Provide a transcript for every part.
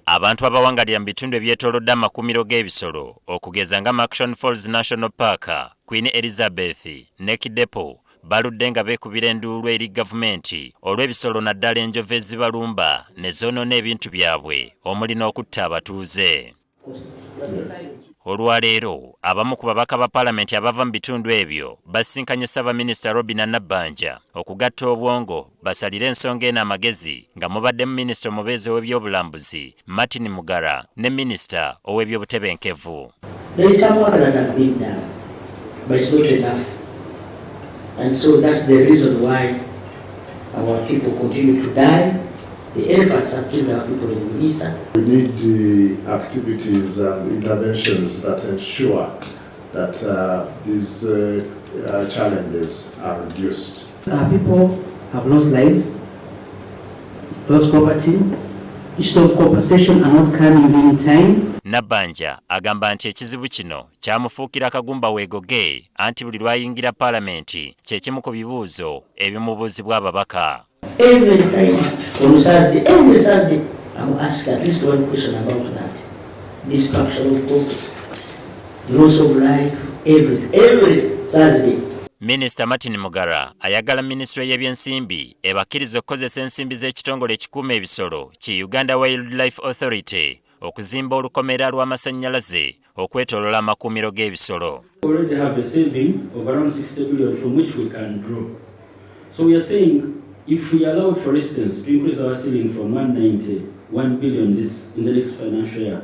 Abantu abawangalira mu bitundu ebyetoolodde amakuumiro g'ebisolo okugeza nga Action Falls National Park, Queen Elizabeth ne Kidepo baludde nga beekubira enduulu eri gavumenti olw'ebisolo naddala enjovu ezibalumba ne zoonoona ebintu byabwe omuli n'okutta abatuuze. Olwaleero abamu ku babaka ba Paalamenti abava mu bitundu ebyo basisinkanye Ssaabaminisita Robinah Nabbanja okugatta obwongo basalire ensonga eno amagezi nga mubaddemu minisita omubeezi ow'ebyobulambuzi Martin Mugara ne minisita ow'ebyobutebenkevu. And so that's the reason why our people continue to die. The elephants have killed our people in Unisa. We need activities and interventions that ensure that these challenges are reduced. Our people have lost lives, lost property. Issues of compensation are not coming in time. Nabbanja agamba nti ekizibu kino kyamufuukira akagumba weegoge anti buli lwayingira Paalamenti kye kimu ku bibuuzo ebimubuuzibwa ababaka. Every time on Thursday, every Thursday, I'm asked at least one question about that. Destruction of crops, loss of life, every Thursday. Minisita Martin Mugara ayagala minisitule y'ebyensimbi ebakkiriza okukozesa ensimbi z'ekitongole ekikuuma ebisolo ki Uganda Wildlife Authority okuzimba olukomera lw'amasanyalaze okwetolola amakumiro g'ebisolo. We already have a saving of around 60 billion from which we can draw. So we are saying if we allow, for instance, to increase our ceiling from 191 billion in the next financial year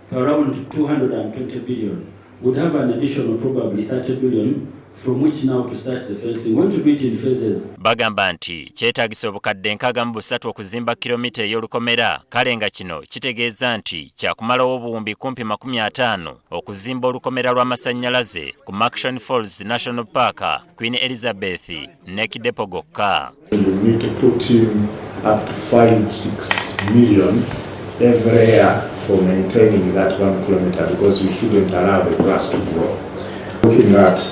to around 220 billion, we'd have an additional probably 30 billion from which now to start the first thing. We want to do it in phases. Bagamba nti kyetaagisa obukadde 63 okuzimba kilomita ey'olukomera, kale nga kino kitegeeza nti kyakumalawo obuwumbi kumpi 50 okuzimba olukomera lw'amasanyalaze ku Action Falls National Park, Queen Elizabeth ne Kidepo gokka. We need to put in up to 5-6 million every year for maintaining that 1 kilometer because we shouldn't allow the grass to grow. Looking at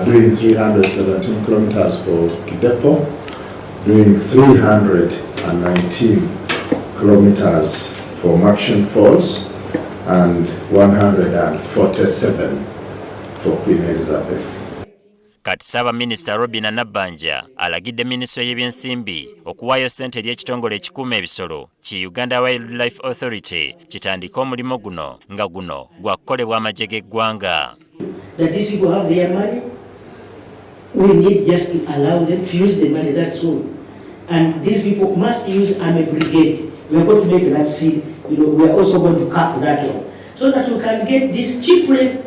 doing 317 kilometers for Kidepo, doing 319 kilometers for Action Falls, and 147 for Queen Elizabeth. Kati Ssaabaminisita Robinah Nabbanja alagidde minisitule y'ebyensimbi okuwayo sente ly'ekitongole ekikuuma ebisolo ki Uganda Wildlife Authority kitandika omulimu guno nga guno gwa kukolebwa amagye g'eggwanga. That these people have their money, we need just to allow them to use the money, that's all. And these people must use army brigade. We are going to make that seed, we are also going to cap that one, so that we can get this cheap rate